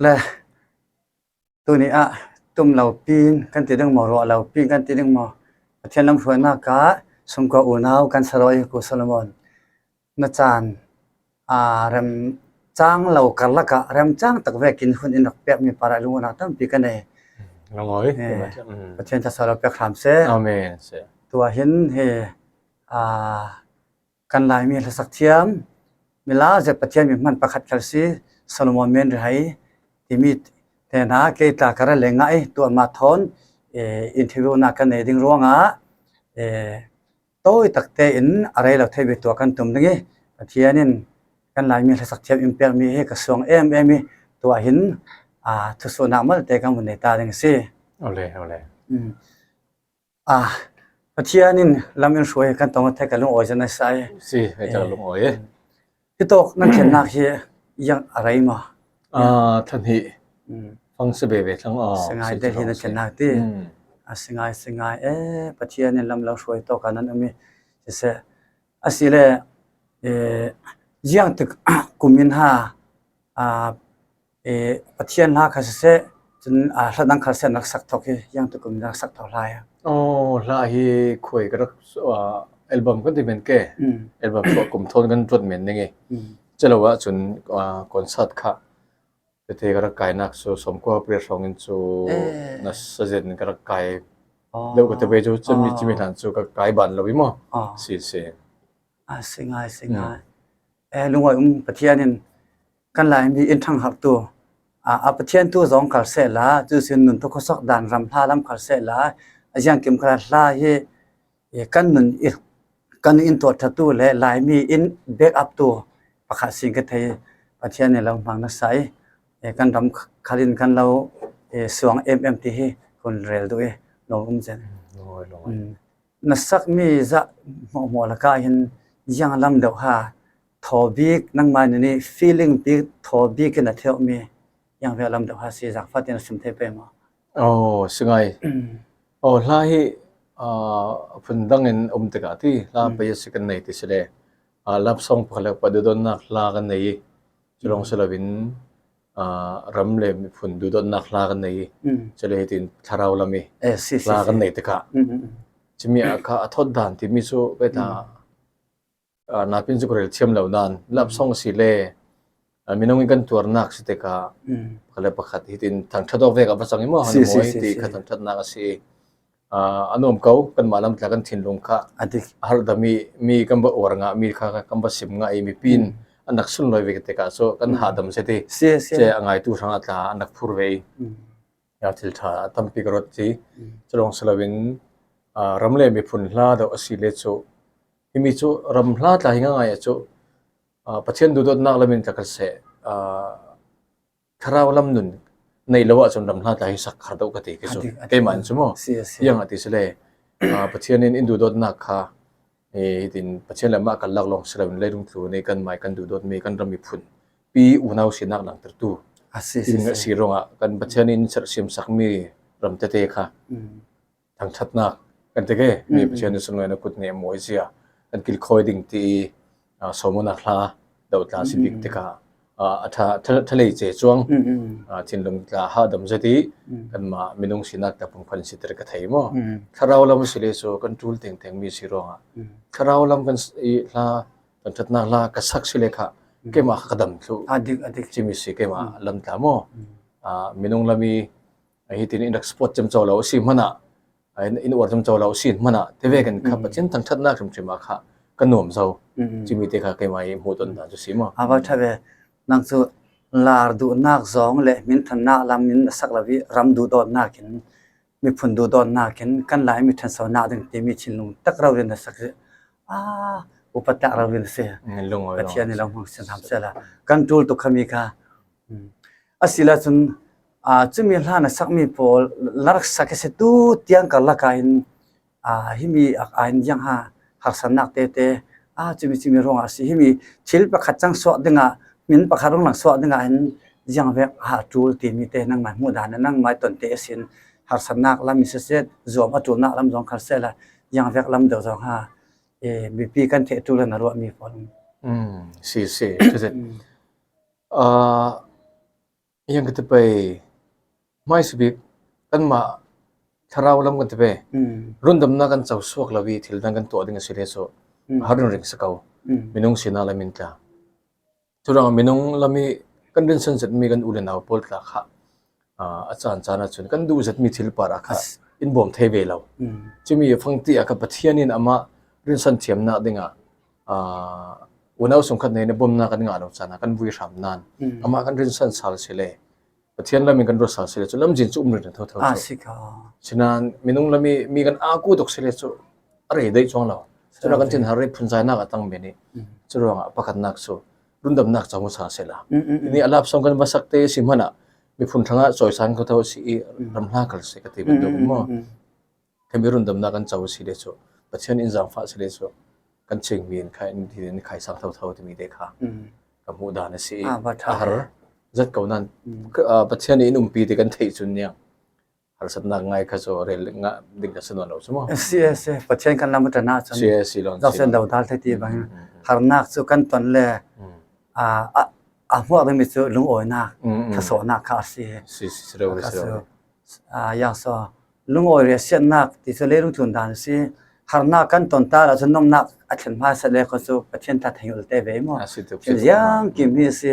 และตัวนี้ตุ้มเราปีนกันติดึงหมอรอเราปีนกันติดึงหมอประเทศลำสวยมากกะสมกว่าอูนาวกันสรอยกุสลมอนนะจานรำจ้างเรากันละกะรำจ้างตักแวกินคนอินดักเปียมีปาราลุงนะตั้งปีกันเลยลงอยประเทศจะสารเปียกถามเสอาเมนเสตัวเห็นกันลายมีสักเทียมเวลาจะประเทศมีมันประคัดกันสิสลมอนเมนไรที่มีแต่นาเกตากระเลงไงตัวมาทอนอินทิวนักกันเอดิ้งรัวงโต้ตักเตอินอะไรเราเทวิตัวกันตุ่มนึงประเทศนี้กันลายมีสักเทียมอิมเปียมีให้กระทรวงมีตัวเห็นทุกส่วนน้ำมันแต่กันบนในตาดึงสิเอาเลยประเทศนี้ลำยังสวยกันต้องเทกันลงอ้อยจะในสายสิให้จะลงอ้อยที่ตกนั่นเห็นนักเฮียยังอะไรมาท่านที่ฟังสบายทั้งสงายได้ที่นั่นเห็นนักที่สงายประเทศนี้ลำเราสวยตกกันนั้นมีจะเสียสิเลยยังตึกกุมินหาประเทศนักเขาเสียจนระดับเขาเสียนักสักทอกยังตึกกุมินนักสักเท่าไรลาฮีคุยกับอัลบั้มก็ที่เป็นแก่อัลบั้มสวกุมทนกันจดเหม็นยังไงจะรู้ว่าจนคอนเสิร์ตค่ะแต่เทกระกายนักสูสมกว่าเปรียบสองอินสูนัสเซนกระกายเดี๋ยวก็จะไปจูจะมีจิมิทันสูกระกายบันเราวิมสิสิงายลุงว่าประเทศนี้กันหลายมีอินทั้งหับตัวประเทศตัวสองขัดเสละจูสินนุนทุกข์สักด่านรำท่าลำขัดเสละอย่างเก็มกระลากันนุนกันอินตัวทัตัวและหลายมีอินแบ็กอัพตัวประคัดสิ่งกันไทยประเทศนี้เราฟังนักใช้กันรำคารินกันเราสวงMMTคนเร็วด้วยน้องเจนนักสักมีจะหมอละกาเห็นยังลำเดียวหาทอบิกนั่งมาในนี้ feeling big ทอบิกกันเที่ยวมียังเวลาลำเดียวหาสิจากฟัดยันสมเทไปมาสึงไงลาฮีfunดังเงินตะกะที่ลาไปสิกันในที่เสดรับส่งพลักปะดูดนักลากันในจะลงสลับินรำเลมีฝุ่นดูดนักลากันในจะเลยตินทาราวลามีลากันในตะกะจะมีอาคาทอดด่านที่มีสู้ไปตานาพินสุกเรลเชียมเหล่านั้นรับส่งสิเลมีน้องกันตัวนักสิตะกะพลักประคัดที่ตินทางทัดอเวกับภาษาอิมอฮันมวยที่ขัดทัดนักสิอันเขากันมาลำจากกันทิ้งลงค่ะฮาร์ดมีกันบ่อวรงมีค่ะกันบ่สิมงมีปีนอันนักสุนลอยเวกเตกาโซกันหาดำเสตีเจ้าง่ายตู้ทางอัตลาอันนักพูดเวยยาทิลท่าตั้มปีกรถจีจะลงสลาวินรำเล่มีฝุ่นลาดเอาสิเลโซมีโซรำลาดลายง่ายโซประเทศดูดนักลำมินจากกระแสคราวลำนุนในระหว่างจนรำลาดลายสักขาดอกติกิโซเกมันสมอยังอติสเลประเทศนี้อินดูดนักค่ะดินประเทศละมากันลักลงสลับเลยรุ่งตัวในกันหมายกันดูดมีกันรำมีฝุ่นปีอุณาวสินักหลังตัวตู้ดินสีรงกันประเทศนี้เสียมสักมีรำเตะค่ะทางชัดนักกันเตะมีประเทศนี้สมัยนักกุฎเนี่ยมวยเสียกันกิลคอยดิ่งที่สมนักลาดาวตาสิบิกเตะค่ะทะเลเจจวงทินลงตาหาดำเสตีกันมามีน้องสินักแต่ผมพันสิตระกะไทยมั้งถ้าเราลำสิเลโซกันจูลเต็งมีสิรองถ้าเราลำกันลาตั้งแต่นาลากษักสิเลค่ะเกมาขดำทุจิมิสิเกมาลำตามมั้งมีน้องลำมีฮิตินอินดักสปอร์ตจำเจ้าเราสิมันอินอวดจำเจ้าเราสิมันเทเวกันขับเช่นตั้งแต่นาจำจิมาค่ะกันหนุ่มเจ้าจิมิเตค่ะเกมาอิมหูตันตาจุสิมั้งอาว่าถ้าเวนังสุลาดูนักสองเลยมินทันนักลำมินสักลาวิรำดูดอนนักเห็นมีผลดูดอนนักเห็นกันหลายมีทันสาวนาดึงที่มีชินลุงตักเราเรียนสักอุปตะเราเรียนเสียประเทศนี้เรามองเส้นทางเสียละกันจูลตุขมีค่ะสิลาจนจะมีหลานสักมีพอลักสักเสตุเตียงกันละกันที่มีอันยังหักสนักเตะจะมีรองสิที่มีชิลประคัดจังสวดดึงมินประคารองหลังสวดนึงอันยังเวกหาจูลตีมีเตนั่งมันมุดานนั่งไม้ต้นเตสินหาสนักลำมิเสดจวบจูลนักลำจงคาเซละยังเวกลำเดียวจงหามีปีกันเทจูลนรวมีฟอนสิคือ ยังก็จะไปไม่สุบิกกันมาทาราวลำกันจะไปรุ่นดำนักกันเจ้าสวกลาวีที่ดังกันตัวดิ่งสิเลโซหารุนริงสกาวมินงสินาลามินตาจุดนั้นมินงลามีกันเดินสันเสร็จมีกันอุเลนเอาโพลตาค่ะอาจารย์จานาชนกันดูเสร็จมีทิลปาระค่ะอินบอมเทเวลาจะมีฟังที่อากับปะเทียนินอามาเรื่องสันเทียมนาดิ่งวันเอาสงครามในบอมนากันงานเราจานากันวุ้ยรำนานอามากันเรื่องสันสาลเสเลปะเทียนลามีกันรสสาลเสเลจุลำจินจุ่มเรื่องเท่าๆสิค่ะฉะนั้นมินงลามีกันอากูตกเสเลจุอะไรได้จงเราจุลกันจินหาริพุนใจนักตั้งเบนี่จุลว่าประกันนักสุรุ่นดำนักจามุสาเสละนี่อาลับสงกันมาสักเตสิมันอ่ะมีพุนทั้งจอยสันเขาเท่าสิรำนากัลเสกติบันดูมั้งเทมิรุ่นดำนักกันจาวสิเลจุปะเทียนอินจังฟ้าสิเลจุกันเชิงมีนใครที่นี่ใครสักเท่าที่มีเด็กค่ะกับมูดานสิอาหารจัดเก่านั้นปะเทียนอินุมปีที่กันที่จุนเนี่ยหาสัตว์นักไงข้าโจเรลงะดิ่งจะสนุนเราใช่ไหมเสียปะเทียนกันลำมันจะน่าจังเราเส้นดาวดาลที่บางหานักสุกันตอนแรกหัวเป็นมิตรลุงโอยนักข้าโซนักข้าเสียอย่างสอลุงโอยเรียเสียนักที่สุดเลยลุงจุนดานสิหานักกันตอนตาเราจะน้อมนักอัจฉริยะเสด็จข้าโจปะเทียนทัดให้อุลเตเวมั้งยังกิมีสิ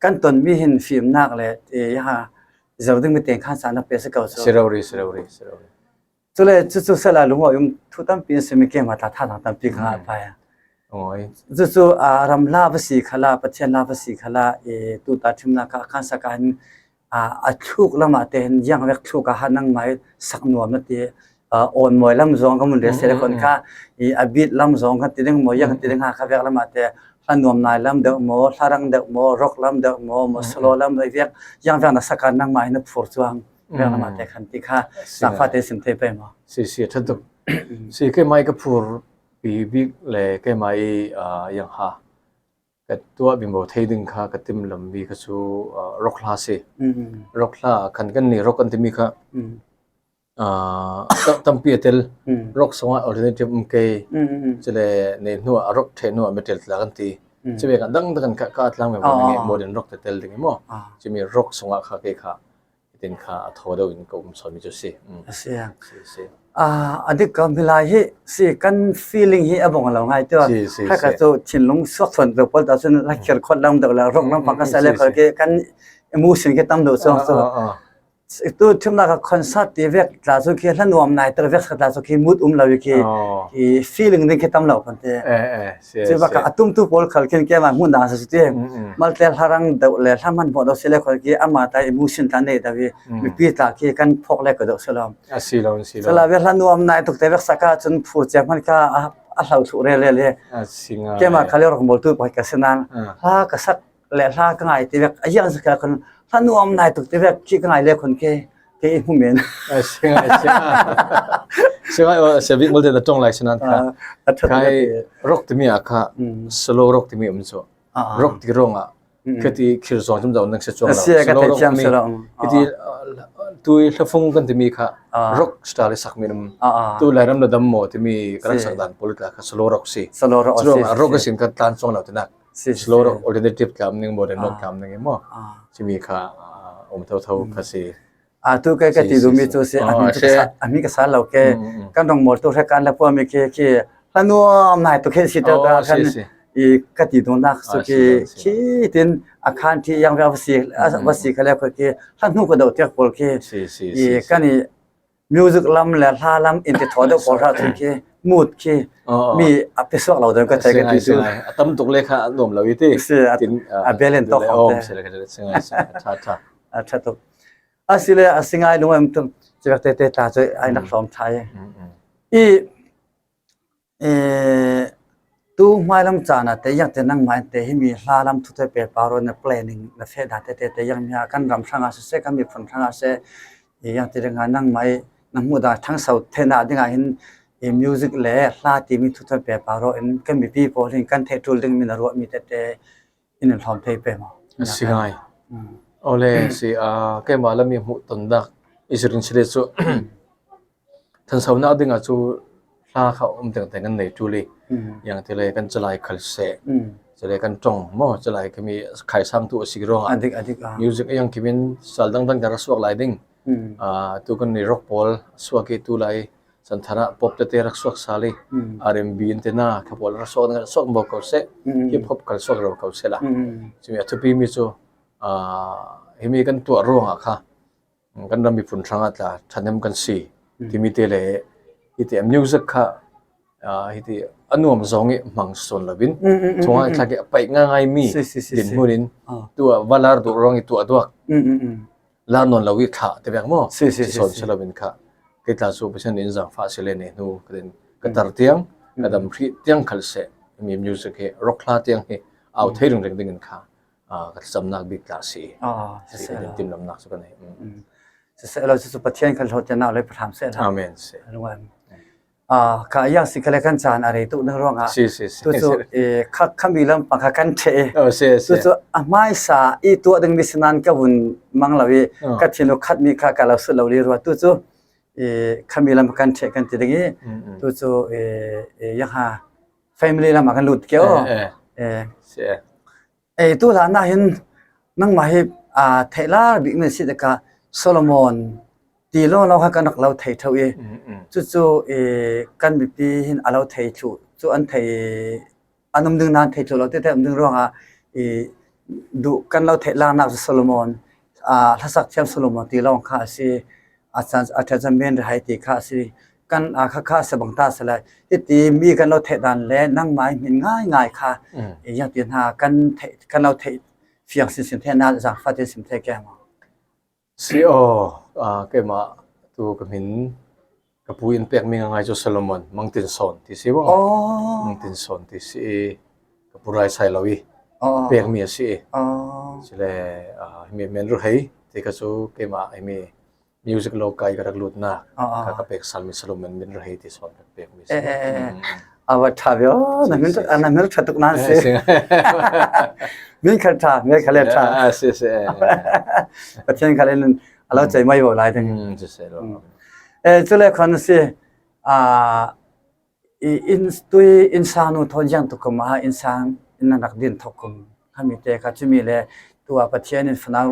กันตอนมีเห็นฟิล์มนักเลยฮะจะรู้ดึงมีเตียงข้างสารนับเป็นสกาวสุดเลยจุดเสร็จแล้วลุงโอยทุกตั้งปีสมิเกมาตัดท่าตั้งปีข้างไปจุดรำลาภสีขลาปะเทียนลาภสีขลาตุตาทิมนาคาข้างสกันทุกละมาเตนยังเวกทุกหันนั่งไม้สักหน่วยนั่นทีอ่อนมวยลำซองก็มันเรียกเสด็จคนข้าบิดลำซองกันติดงมวยยังติดงหาข้าเวกละมาเตหันนวมนายลำเดกโมสารังเดกโมรกลำเดกโมสโลลำเวกยังเวกนักสักการนั่งไม้นับฟูร์จวงเวกละมาเตขันติข้าสักฟ้าเตสิมเทไปมั้งสิทัดตุสิแค่ไม้กับฟูร์ปีบิกเลยแค่ไม้ยังหากับตัวบิมโบเทดึงข้ากับติมลำบีก็สู้รกลาสิรกลาขันกันนี่รกกันติมีข้าตั้มปีเตลรกสงฆ์ออริจินัลเกย์จะเลยในหัวรกเทนัวเมทัลละกันทีจะเป็นกันดังกันก็ตั้งแบบนี้โมเดิร์นรกเตลดึงมั้งจะมีรกสงฆ์ข้าเกย์ข้าตินข้าทอดเอาอินก็สอนมิจุสิเสียอันนี้ก็มีหลายที่สิกัน feeling ที่อบงเราไงตัวถ้าเกิดจะชินลงสวดส่วนตัวพอตอนนั้นลักเขียนคนลำเดียวแล้วรกน้ำปักก็ใส่เลยเขาเกี่ยกัน emotion ก็ตั้งดูส่วนตัวที่มันก็คอนเสิร์ตที่เวกลาสุกี้ท่านนวมนายตัวเวกลาสุกี้มูดเราอยู่ที่ feeling นี่ก็ตั้งเราคนเดียวจะว่าก็ตุ้มตู้พอลเขาเขียนแค่มาหุ่นด่างสุดที่มาเตลหารังเดียวเลยถ้ามันพอเราเสียเลยคนเกี่ยอามาแต่ emotion ท่านเนี่ยแต่มีปีตาเกี่ยกันพกเล็กก็ดูสลามสลามเวลานวมนายตัวเวกสักการจนฟูเจ็บมันก็เราถูกเรื่อยๆแค่มาเขาเรียกว่าโมตุไปกับเส้นนั้นถ้าก็สักเลยถ้าก็ไงที่เวกยังสักการคนท่านนวมนายตุกที่แบบคิดง่ายเลยคนเกี่ยผู้เมียนใช่เสบิกมันจะต้องไล่ฉะนั้นค่ะใครรกที่มีอะค่ะสโลรกที่มีมันส่วนรกที่ร้องอ่ะคือที่คิดส่วนจำเป็นนักเสียจงเราสโลรกมีที่ตัวที่ฟงกันที่มีค่ะรกสไตล์สักมินตัวไล่รำระดับโมที่มีกระสักดันโพลิตค่ะสโลรกสิรกก็สิ่งกันตันส่งเราที่นักสโลรก alternative คำหนึ่งโมเดลนกคำหนึ่งมั้งที่มีค่ะเท่าภาษีตัวก็ที่ดูมีตัวเสียอันนี้ก็สารเราแกกันต้องหมดตัวแค่การแล้วพอมีแค่ท่านว่านายตัวแค่สิทธิ์กันอีกที่ดูนักสุกี้คิดถึงอาคารที่ยังภาษีเขาเรียกว่าแค่ท่านนู้ก็เดาเทียบพอแค่อีกันนี่มิวสิกลำและท่าลำอินทิทอดพอเราถึงแค่มูดแค่มีอัพสวกเราเดินก็ใช้กันที่สุดตั้มตุกเลขาหนุ่มเราวิธีเบลเลนต์ต่อเขาชัดตุสิเลยสิ่งไอ้ลุงเอ็มต้องจะเตะตาจะไอ้นักร้องไทยตู้ไม่ลำจานะแต่ยังจะนั่งไม่แต่ให้มีลาลำทุกที่เป็นปารอนใน planning ในเฟดาแต่ยังมีการรำช่างอาเซก็มีผลช่างอาเซยังจะงานนั่งไม่นั่งมุดาทั้งเสาเทน่าดึงไอ้มิวสิกเล่ลาที่มีทุกที่เป็นปารอนก็มีพี่พอลิงกันเททูลดึงมีนรกมีแต่อินทอมเพย์ไปมั้งสิ่งไงโอเลสิแกมาแล้วมีหุตันดักอิสรินเชลซูท่านสาวน่าดึงจูลาเขาแต่งกันในจูลีอย่างที่เลยกันจะไล่คัลเซจ จะเลยกันจงหม้อจะไหลก็มีไข่สังตัวสิกร้องadik music yang kimin sal dang dang cara suak lai ding tu kan ni rock pol suak itu lai santana pop te rak suak sali R&B intena kapol rak suak bo ko se hip hop kal suak ro ko se la chimi atupi mi chu himi kan tu rong a kha kan ram mi phun thanga tla thanem kan si timi te le ite music kha hiti anuam zongi mangson labin chunga thake pai nga ngai mi din munin tu valar du rong tu adwa la non lawi kha te bek mo son salabin kha ke ta su pasan in zang fa sele ne nu kren katar tiang kadam phri tiang khalse mi music he rock la tiang he au theirung reng ding kha ka samnak bi ka si tim lam nak su kan he se lo su pathian khal hot na le pham se amen se ruan ka yang sikale kan chan are tu na ronga tu so kha khamilam pakha kan the tu so amai sa I tu ding misnan ka bun manglawi ka thilo khat mi kha ka la su lo le ro tu so khamilam kan the kan ti ding tu so ya ha family la ma kan lut ke o tu la na hin nang ma hi thela bi me si da ka Solomon ti lo lo ha kan lo thei thau chu kan bi pi hin alo thei chu an thei anum ding nan thei chu lo te ding ro ha du kan lo thei la na Solomon thasak chem Solomon ti lo kha si achan men hai ti kha si kan kha se bang ta sala ti mi kan lo thei dan le nang mai min ngai kha ya tin ha kan lo thei fiang sin the na za fa te sim the ke ma CEO ke ma tu kamin kapuin pek mi ngai jo Solomon mangtin son ti si bo mangtin son ti si kapurai sai lawi pek mi si chile mi men ru hei te ka chu ke ma mi music lo kai ka lut na ka pek sal mi Solomon men ru hei ti son pek mi si awa thabyo na mil thatuk na se min khatha me khale tha se pathian khale alo chai mai bo lai ding se lo chule khon se in insanu thonjang to kuma insan inanak din thokum khami te ka chumi le tua pathian in fanau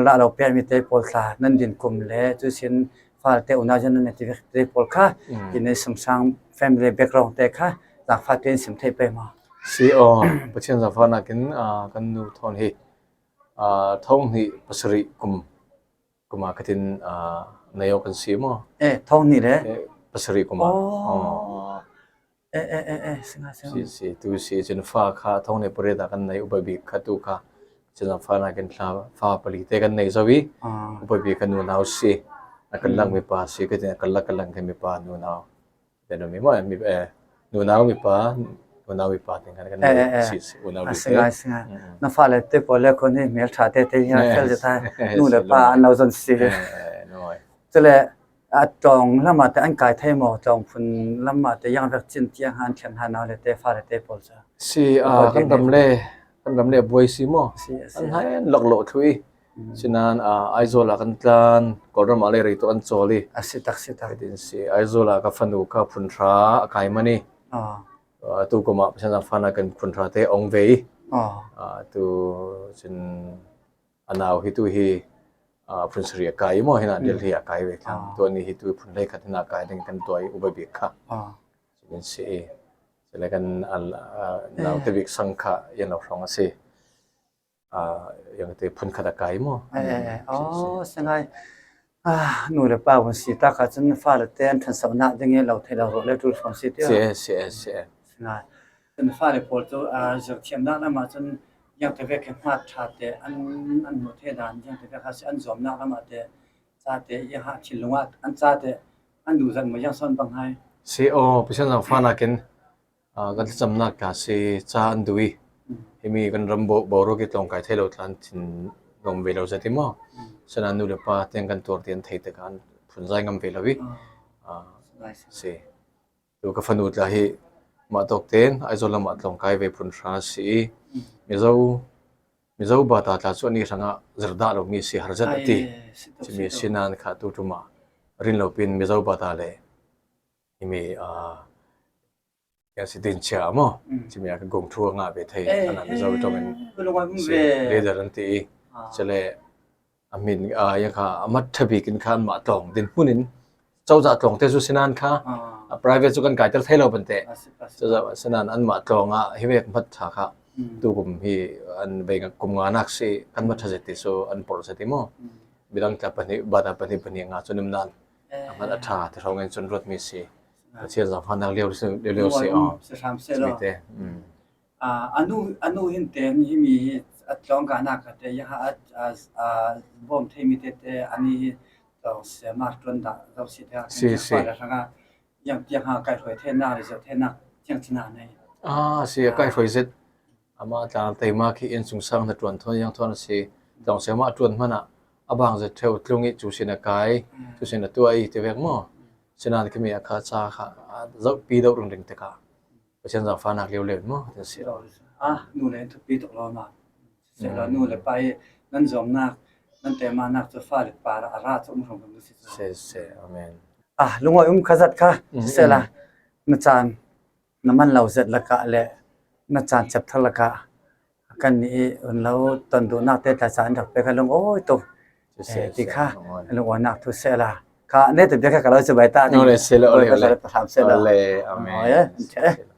la lo pe mi te polsa nan din kum le chu sin fal te unajan ne te polkha in samsang family background te kha ta fatin sim the pe ma CEO pathian za fana kin kan nu thon hi thong hi pasari kuma katin nayo kan si mo thong ni le pasari kuma singa si tu si chen fa kha thong ne pore da kan nai ubabi khatu kha chen fa na kan fa pali te kan nei zawi ubabi kan nu naw si akan lang mi pa si ka kan lang ke mi pa nu naw then mi mo mi nu naw mi pa unawi pa ting kan si unawi singa na fa le te pole ko ni mel tha te ya fel ta nu le pa naw zon si noi chele tong lama te an kai thai mo tong phun lama te yang rak chin tiang han thian han naw le te fa le te pol cha si kan dam le boy si mo an hai lok lo thui sinan aizola kan tlan koram ale ri to an choli asitak din si aizola ka fanu ka phun thra kai mani tu ko ma pasan fana kan phun thra te ong vei tu chin anaw hi tu hi phun sri kai mo hina del hi kai ve kan to ni hi tu phun le khatina kai ding kan toi ubabi kha din si sele kan naw te bik sangkha yan lo rong ase yang te phun khada kai mo sangai nu le pa won si ta kha chen fa le ten than sa na ding ye lo the lo le tu from si te sangai ten fa le pol to je thiam na na ma chen yang te ve ke ma tha te an no the dan yang te ve kha an zom na ma te cha te ya ha chin lunga an cha te an du zan ma yang son bang hai si pisan na fa na ken kan cham na ka si cha an dui himi kan rambo boro ki tong kai thelo tlan chin ngom ve lo zati mo sana nu le pa teng kan tor tian thei te kan phun zai ngam ve lawi si tu ka fanut la hi ma tok ten aizola ma tlong kai ve phun thra si mizo ba ta tla chu ni ranga zerda lo mi si harjat ati chimi sinan kha tu tuma rin lo pin mizo ba ta le himi yang si din chia mo chi me ka gong thua nga be thei ana mi zo to men ก็ลงมาเว le da ran ti chale amin ya kha amat thabi kin khan ma tong din punin chau za tong te su sinan kha private chu kan kai tel thelo ban te chau za sinan an ma tong a hi vek mat tha kha tu kum hi an be nga kum nga nak si kan ma tha ti so an por sa ti mo bilang ta pani bada pani nga chunim nan amat atha te rong en chun rot mi si chia za phan nak leo si a สามเซล mi te อนุหินเตมีอัตลองกานักแต่ยังบ่มเทมีแต่อันนี้เราเสียมากจนเราสิทธิ์แล้วทั้งยังหาไก่ถอยเทน่าหรือจะเทน่ายังชนะในsi kai phoi zet ama ta te ma ki en chung sang na tuan thon yang thon si dong se ma tuan mana abang ze theu tlungi chu sina kai chu sina tu ai te vek mo sinan ki mi kha cha kha zo pi do rung ding te ka chen za fa nak leu le mo te si นู่นเลยทุกปีตกลงมาเสร็จแล้วนู่นเลยไปนั่นจอมนักนั่นแต่มานักจะฟาดปลาอาราชสมรภูมิสิ se amen ลุงว่าขจัดค่ะเสร็จละนาจารย์น้ำมันเราเสร็จละกะและนาจารย์จับทะละกะกันนี้เราตอนดูนักเตะตาจารย์ดับไปกันลงโอ้ยตัวตีค่ะลุงว่านักทุเสร็จละค่ะเนี่ยตัวเดียวกันเราจะไปตา no le se lo le ถามเสร็จแล้ว le amen